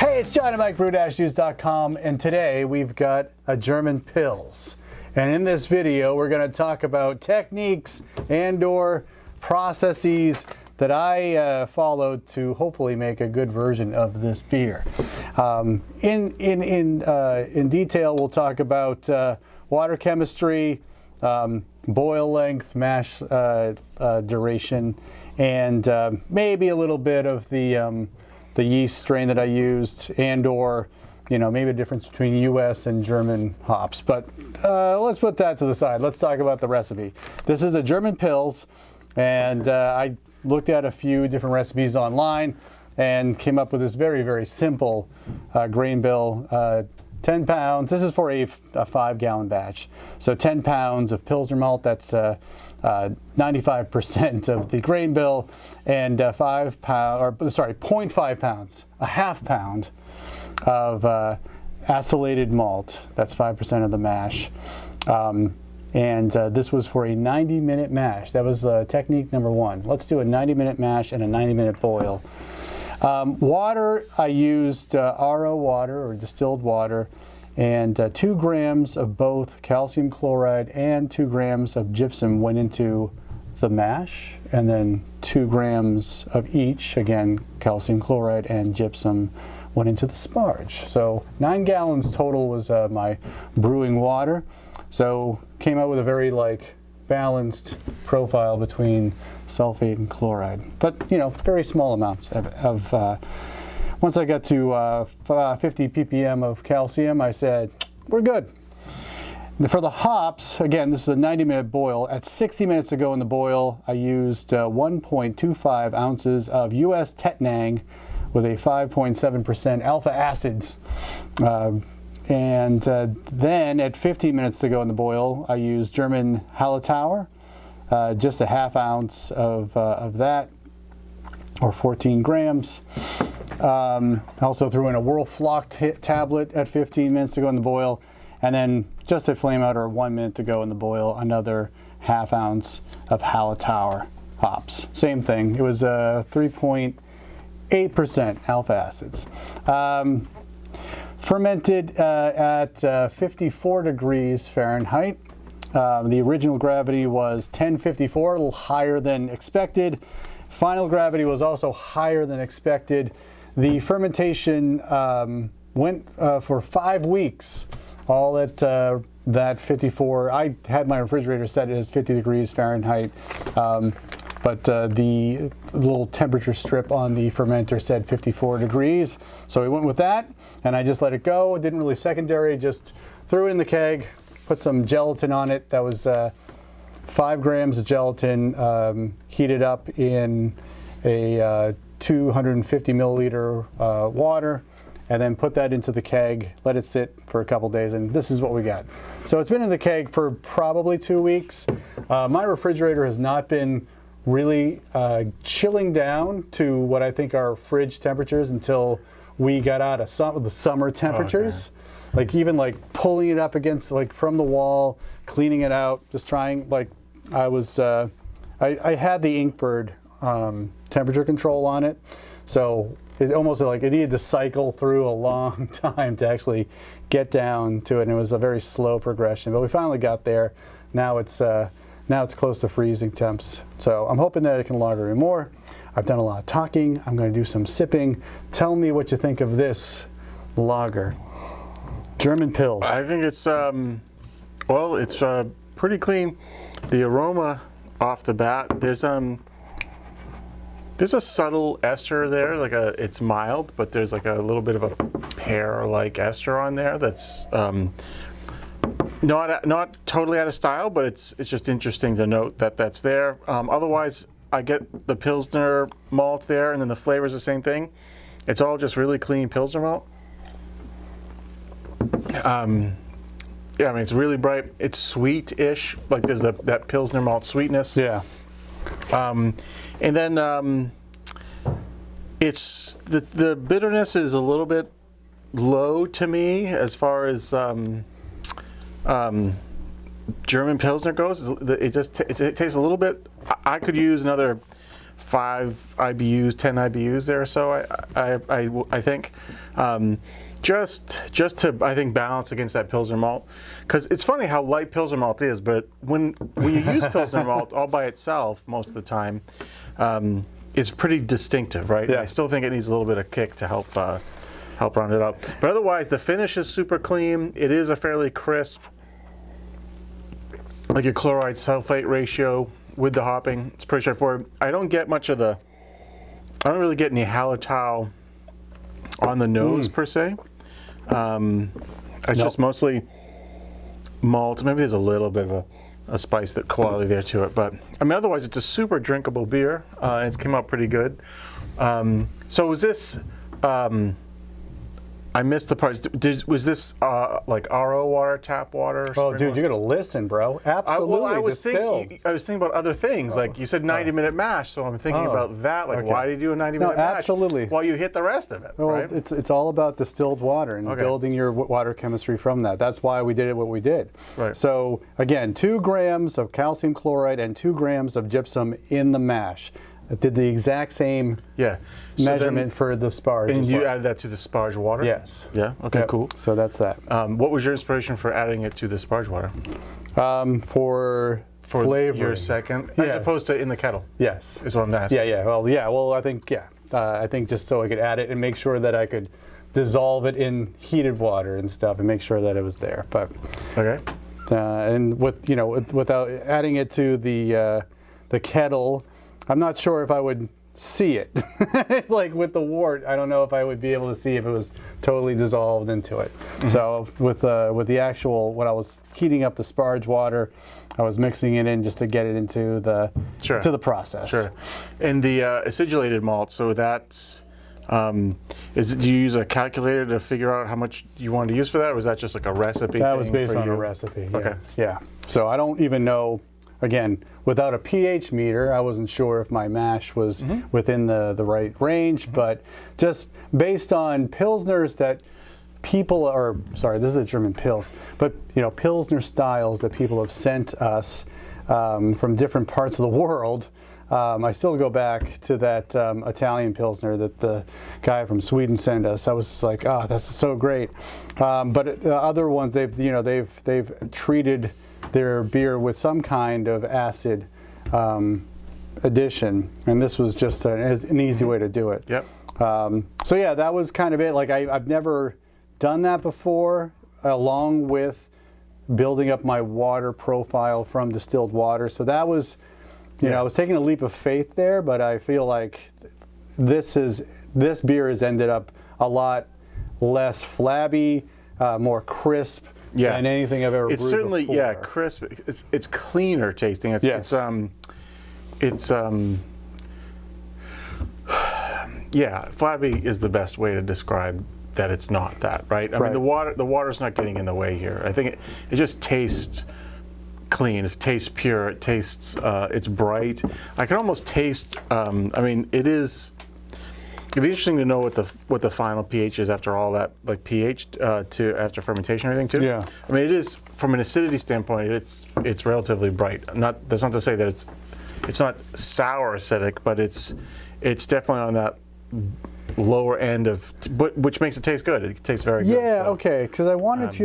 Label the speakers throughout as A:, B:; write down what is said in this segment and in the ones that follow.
A: Hey, it's John at Brew-News.com, and today we've got a German Pils. And in this video, we're going to talk about techniques and/or processes that I followed to hopefully make a good version of this beer. In detail, we'll talk about water chemistry, boil length, mash duration, and maybe a little bit of the yeast strain that I used, and/or maybe a difference between U.S. and German hops. But let's put that to the side. Let's talk about the recipe. This is a German Pils, and I looked at a few different recipes online and came up with this very, very simple grain bill. 10 pounds. This is for a 5-gallon batch. So 10 pounds of Pilsner malt. That's 95% of the grain bill, and 0.5 pounds, a half pound of acylated malt. That's 5% of the mash. This was for a 90-minute mash. That was technique number one. Let's do a 90-minute mash and a 90-minute boil. Water, I used RO water, or distilled water, and 2 grams of both calcium chloride and 2 grams of gypsum went into the mash, and then 2 grams of each, again, calcium chloride and gypsum, went into the sparge. So 9 gallons total was my brewing water. So came out with a very balanced profile between sulfate and chloride, but very small amounts of once I got to 50 ppm of calcium, I said we're good. For the hops, again, this is a 90-minute boil. At 60 minutes to go in the boil, I used 1.25 ounces of U.S. Tettnang with a 5.7% alpha acids. And then at 15 minutes to go in the boil, I used German Hallertauer, just a half ounce of that, or 14 grams. Also threw in a Whirlflock tablet at 15 minutes to go in the boil, and then just at flame out, or 1 minute to go in the boil, another half ounce of Hallertauer hops. Same thing. It was 3.8% alpha acids. Fermented at 54 degrees Fahrenheit. The original gravity was 1054, a little higher than expected. Final gravity was also higher than expected. The fermentation went for 5 weeks, all at that 54. I had my refrigerator set as 50 degrees Fahrenheit, but the little temperature strip on the fermenter said 54 degrees. So we went with that, and I just let it go. Didn't really secondary, just threw it in the keg, put some gelatin on it. That was 5 grams of gelatin, heated up in a 250 milliliter water, and then put that into the keg, let it sit for a couple days, and this is what we got. So it's been in the keg for probably 2 weeks. My refrigerator has not been really chilling down to what I think are fridge temperatures until we got out of the summer temperatures. Oh, okay. Even pulling it up against from the wall, cleaning it out, just trying. I was I had the Inkbird temperature control on it, so it almost it needed to cycle through a long time to actually get down to it, and it was a very slow progression, but we finally got there. Now it's close to freezing temps, so I'm hoping that it can lager in more. I've done a lot of talking. I'm going to do some sipping. Tell me what you think of this lager, German Pils.
B: I think it's well, it's pretty clean. The aroma off the bat, there's a subtle ester there, it's mild, but there's a little bit of a pear-like ester on there that's not totally out of style, but it's just interesting to note that that's there. Otherwise, I get the Pilsner malt there, and then the flavor's the same thing. It's all just really clean Pilsner malt. Yeah, I mean, it's really bright. It's sweet-ish, there's that Pilsner malt sweetness.
A: Yeah.
B: And then it's the bitterness is a little bit low to me as far as German Pilsner goes. It tastes a little bit. I could use another 5 IBUs, 10 IBUs there or so, I think. Just to, I think, balance against that Pilsner malt. Because it's funny how light Pilsner malt is, but when you use Pilsner malt all by itself most of the time, it's pretty distinctive, right?
A: Yeah.
B: I still think it needs a little bit of kick to help round it out. But otherwise, the finish is super clean. It is a fairly crisp, like a chloride sulfate ratio with the hopping. It's pretty straightforward. I don't really get any halitow on the nose per se. It's just mostly malt. Maybe there's a little bit of a spice, that quality there to it. But I mean, otherwise, it's a super drinkable beer. It's came out pretty good. So was this? I missed the parts. Was this like RO water, tap water?
A: Oh, dude, you gotta listen, bro. Absolutely.
B: I was thinking about other things. Like you said, 90-minute mash. So I'm thinking about that. Like, why do you do a 90-minute mash?
A: Absolutely.
B: While you hit the rest of it,
A: well,
B: right?
A: It's all about distilled water and building your water chemistry from that. That's why we did it what we did.
B: Right.
A: So again, 2 grams of calcium chloride and 2 grams of gypsum in the mash. I did the exact same measurement for the sparge.
B: And you added that to the sparge water?
A: Yes.
B: Yeah, okay, cool.
A: So that's that.
B: What was your inspiration for adding it to the sparge water?
A: For flavoring.
B: Your second, as opposed to in the kettle?
A: Yes.
B: Is what I'm asking.
A: Well, I think just so I could add it and make sure that I could dissolve it in heated water and stuff and make sure that it was there. But
B: okay.
A: And without adding it to the kettle, I'm not sure if I would see it. Like with the wort, I don't know if I would be able to see if it was totally dissolved into it. Mm-hmm. So with the actual, when I was heating up the sparge water, I was mixing it in just to get it into the to the process.
B: Sure. And the acidulated malt, so that's do you use a calculator to figure out how much you want to use for that, or was that just like a recipe?
A: That was based on a recipe. Yeah.
B: Okay.
A: Yeah. So I don't even know. Again, without a pH meter, I wasn't sure if my mash was within the right range, but just based on Pilsners that people are, sorry, this is a German Pils, but Pilsner styles that people have sent us from different parts of the world. I still go back to that Italian Pilsner that the guy from Sweden sent us. I was just like, oh, that's so great. But the other ones, they've treated their beer with some kind of acid addition, and this was just an easy way to do it.
B: Yep.
A: So yeah, that was kind of it. Like I've never done that before, along with building up my water profile from distilled water. So that was, I was taking a leap of faith there, but I feel like this beer has ended up a lot less flabby, more crisp. Than anything I've ever brewed before. It's
B: certainly, crisp. It's cleaner tasting. Flabby is the best way to describe that. It's not that, right? I mean, the water's not getting in the way here. I think it just tastes clean. It tastes pure. It tastes. It's bright. I can almost taste. It'd be interesting to know what the final pH is after all that, like pH after fermentation and everything too.
A: Yeah.
B: I mean, it is, from an acidity standpoint, it's relatively bright. That's not to say that it's not sour acidic, but it's definitely on that lower end of, which makes it taste good. It tastes very good.
A: Yeah. So, okay. Because I wanted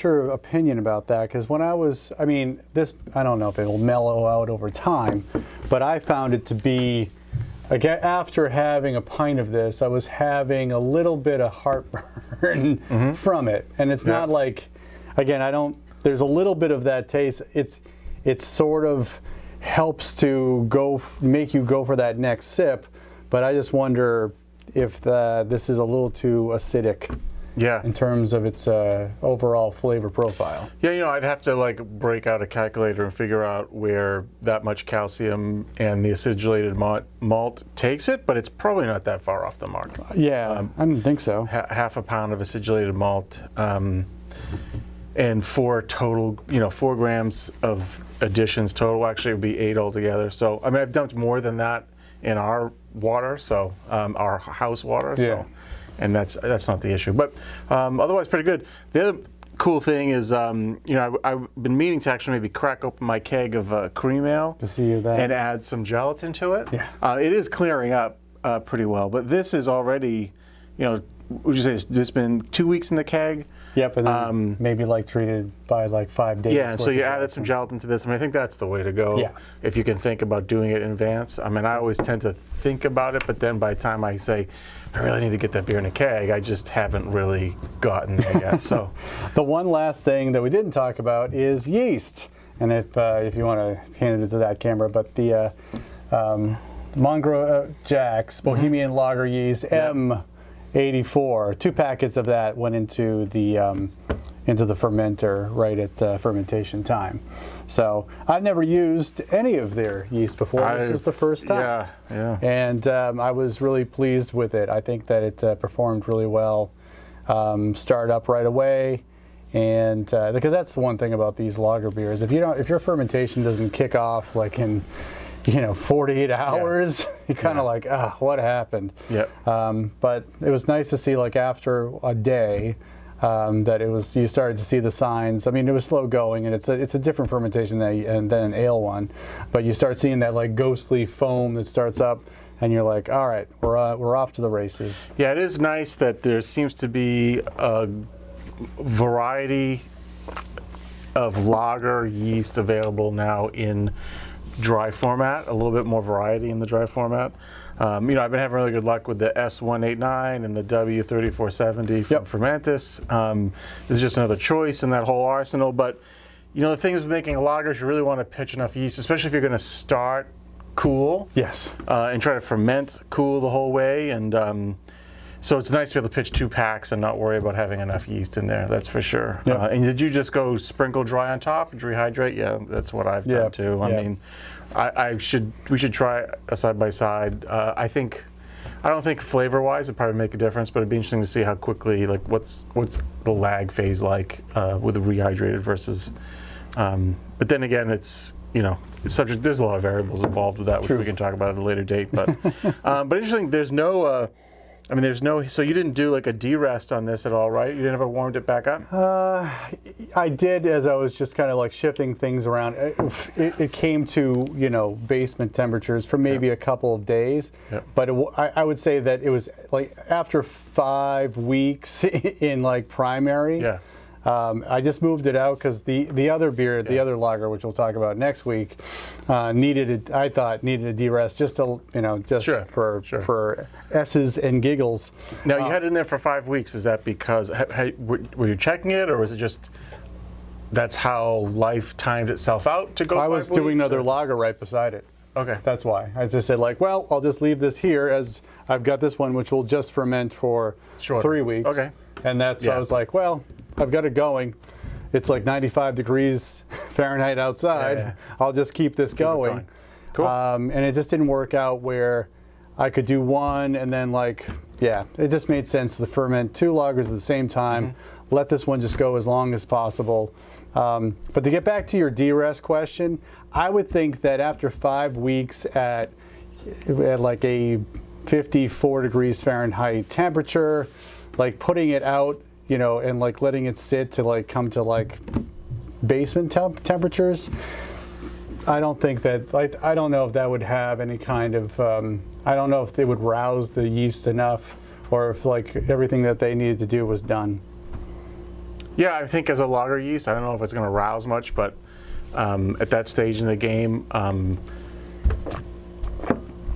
A: your opinion about that. Because when I don't know if it will mellow out over time, but I found it to be. Again, after having a pint of this, I was having a little bit of heartburn from it, and it's not like, again, there's a little bit of that taste. It sort of helps to make you go for that next sip, but I just wonder if this is a little too acidic. Yeah. In terms of its overall flavor profile.
B: Yeah, I'd have to break out a calculator and figure out where that much calcium and the acidulated malt takes it, but it's probably not that far off the mark.
A: Yeah, I don't think so.
B: Half a pound of acidulated malt, and 4 grams of additions total. Actually, it would be 8 altogether. So, I mean, I've dumped more than that in our water, so our house water.
A: Yeah.
B: So. And that's not the issue, but otherwise pretty good. The other cool thing is, I've been meaning to actually maybe crack open my keg of cream ale
A: To see that.
B: and add some gelatin to it.
A: Yeah.
B: It is clearing up pretty well, but this is already, would you say it's been 2 weeks in the keg?
A: Yep, and then maybe like treated by like 5 days.
B: Yeah, and so
A: worth
B: you
A: of
B: added some gelatin to this. I think that's the way to go.
A: Yeah.
B: If you can think about doing it in advance. I always tend to think about it, but then by the time I say, I really need to get that beer in a keg, I just haven't really gotten there yet. So,
A: The one last thing that we didn't talk about is yeast. And if you want to hand it to that camera, but the Mangrove Jacks Bohemian Lager yeast M84, 2 packets of that went into the fermenter right at fermentation time. So I've never used any of their yeast before. This is the first time.
B: Yeah.
A: And I was really pleased with it. I think that it performed really well. Started up right away, and because that's the one thing about these lager beers. If your fermentation doesn't kick off like in 48 hours, you're kind of like, what happened?
B: Yep.
A: But it was nice to see, like, after a day, that you started to see the signs. I mean, it was slow going, and it's a different fermentation than an ale one, but you start seeing that like ghostly foam that starts up, and you're like, all right, we're off to the races.
B: Yeah, it is nice that there seems to be a variety of lager yeast available now in dry format, a little bit more variety in the dry format. I've been having really good luck with the S189 and the W3470 from Fermentis. This is just another choice in that whole arsenal. But, the things with making lagers, you really want to pitch enough yeast, especially if you're going to start cool.
A: Yes.
B: And try to ferment cool the whole way. And so it's nice to be able to pitch 2 packs and not worry about having enough yeast in there, that's for sure.
A: Yep.
B: And did you just go sprinkle dry on top and rehydrate? Yeah, that's what I've done too. We should try a side by side. I don't think flavor wise it'd probably make a difference, but it'd be interesting to see how quickly, like what's the lag phase like with a rehydrated versus. But then again, it's subject. There's a lot of variables involved with that, which we can talk about at a later date. But interesting. There's no. So you didn't do like a derest on this at all, right? You never warmed it back up?
A: I did, as I was just kind of like shifting things around. It came to, basement temperatures for maybe a couple of days.
B: Yep.
A: But I would say that it was like after 5 weeks in like primary.
B: Yeah.
A: I just moved it out because the other beer, the other lager, which we'll talk about next week, needed a derest just to, for S's and giggles.
B: Now you had it in there for 5 weeks. Is that because were you checking it, or was it just that's how life timed itself out to go?
A: I was doing another lager right beside it.
B: Okay.
A: That's why. I just said like, well, I'll just leave this here as I've got this one, which will just ferment for 3 weeks.
B: Okay.
A: And that's, I was like, well, I've got it going. It's like 95 degrees Fahrenheit outside.
B: Yeah.
A: I'll just keep this going.
B: Cool.
A: And it just didn't work out where I could do one and then it just made sense to ferment 2 lagers at the same time. Mm-hmm. Let this one just go as long as possible. But to get back to your DRS question, I would think that after 5 weeks at like a 54 degrees Fahrenheit temperature, like putting it out, and like letting it sit to like come to like basement temperatures, I don't think that, I don't know if that would have any kind of, I don't know if they would rouse the yeast enough, or if like everything that they needed to do was done.
B: Yeah, I think as a lager yeast, I don't know if it's going to rouse much, but at that stage in the game,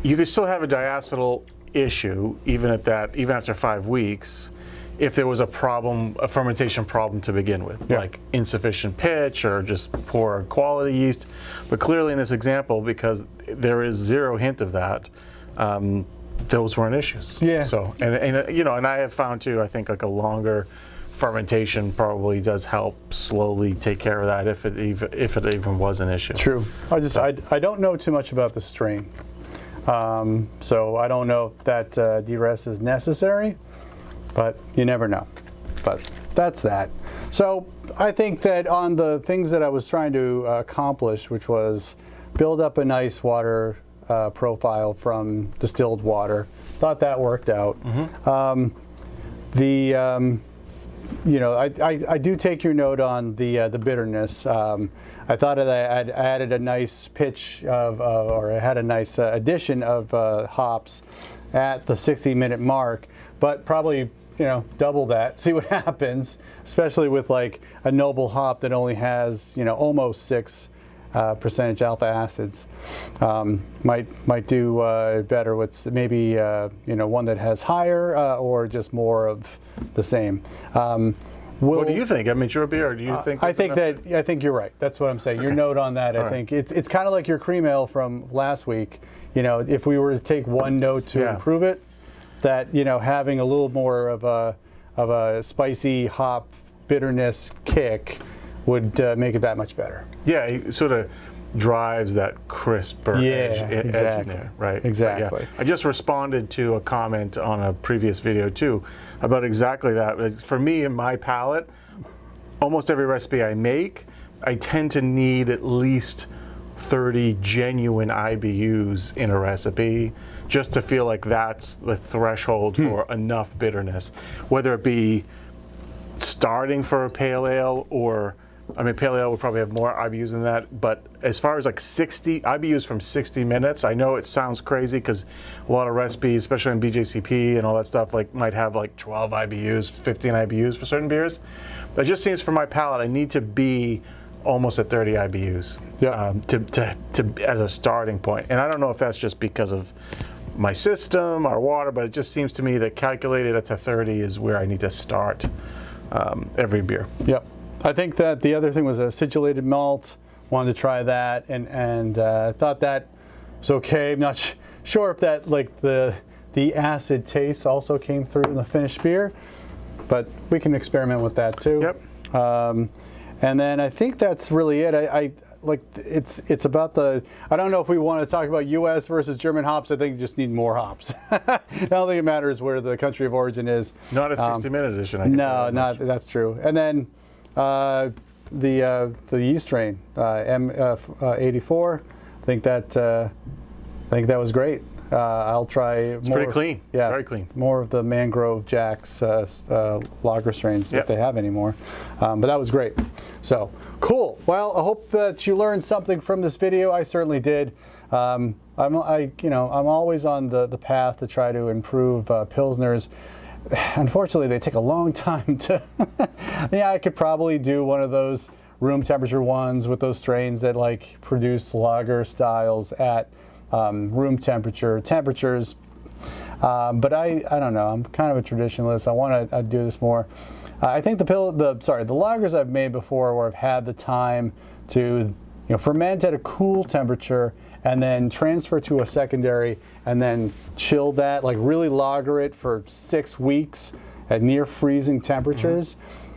B: you could still have a diacetyl issue even after 5 weeks, if there was a fermentation problem to begin with, like insufficient pitch or just poor quality yeast. But clearly in this example, because there is zero hint of that, those weren't issues.
A: Yeah.
B: So and I have found too, I think like a longer fermentation probably does help slowly take care of that if it even was an issue.
A: True. I don't know too much about the strain, so I don't know if that DRS is necessary, but you never know. But that's that. So I think that on the things that I was trying to accomplish, which was build up a nice water profile from distilled water, thought that worked out. Mm-hmm. you know, I do take your note on the bitterness. I thought that I'd added a nice pitch of, or I had a nice addition of hops at the 60-minute mark, but probably, you know, double that, see what happens, especially with like a noble hop that only has, you know, almost 6 percentage alpha acids. Might do better with maybe you know, one that has higher or just more of the same.
B: What do you think? Immature beer, or do you think?
A: I think you're right. That's what I'm saying. Okay. Your note on that, I think it's kind of like your cream ale from last week. You know, if we were to take one note to improve it, that, you know, having a little more of a spicy hop bitterness kick would make it that much better.
B: Yeah, it sort of drives that crisper edge in there, right?
A: Exactly.
B: Yeah. I just responded to a comment on a previous video too about exactly that. For me, in my palate, almost every recipe I make, I tend to need at least 30 genuine IBUs in a recipe just to feel like that's the threshold for enough bitterness, whether it be starting for a pale ale or, I mean, pale ale would probably have more IBUs than that, but as far as like 60 IBUs from 60 minutes, I know it sounds crazy because a lot of recipes, especially in BJCP and all that stuff, like might have like 12 IBUs, 15 IBUs for certain beers. But it just seems for my palate, I need to be almost at 30 IBUs to as a starting point. And I don't know if that's just because of my system or water, but it just seems to me that calculated at the 30 is where I need to start every beer.
A: Yep. I think that the other thing was a acidulated malt. Wanted to try that, and thought that was okay. I'm not sure if that, like, the acid taste also came through in the finished beer, but we can experiment with that too.
B: Yep.
A: And then I think that's really it. I like it's about the. I don't know if we want to talk about U.S. versus German hops. I think you just need more hops. I don't think it matters where the country of origin is.
B: Not a 60-minute edition.
A: No, that's true. And then the yeast strain M84. I think that was great. I'll try more.
B: It's pretty clean.
A: Yeah,
B: very clean.
A: More of the Mangrove Jacks lager strains if they have any more. But that was great. So cool. Well, I hope that you learned something from this video. I certainly did. I'm always on the path to try to improve pilsners. Unfortunately, they take a long time to. Yeah, I could probably do one of those room temperature ones with those strains that like produce lager styles at room temperatures. But I don't know. I'm kind of a traditionalist. I want to do this more. I think the lagers I've made before where I've had the time to ferment at a cool temperature and then transfer to a secondary and then chill that, like really lager it for 6 weeks at near freezing temperatures.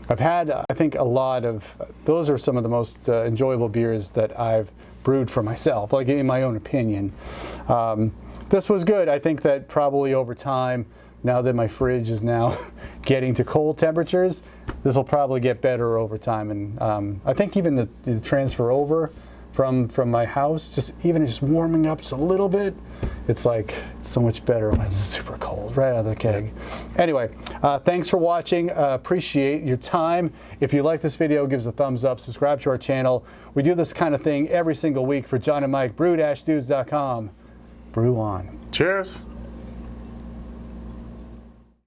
A: I've had, I think, a lot of, those are some of the most enjoyable beers that I've brewed for myself, like in my own opinion. This was good. I think that probably over time, now that my fridge is now getting to cold temperatures, this will probably get better over time. And I think even the transfer over from my house, just warming up just a little bit, it's like so much better when it's super cold right out of the keg. Anyway, thanks for watching. Appreciate your time. If you like this video, give us a thumbs up, subscribe to our channel. We do this kind of thing every single week for John and Mike, brew-dudes.com. Brew on.
B: Cheers.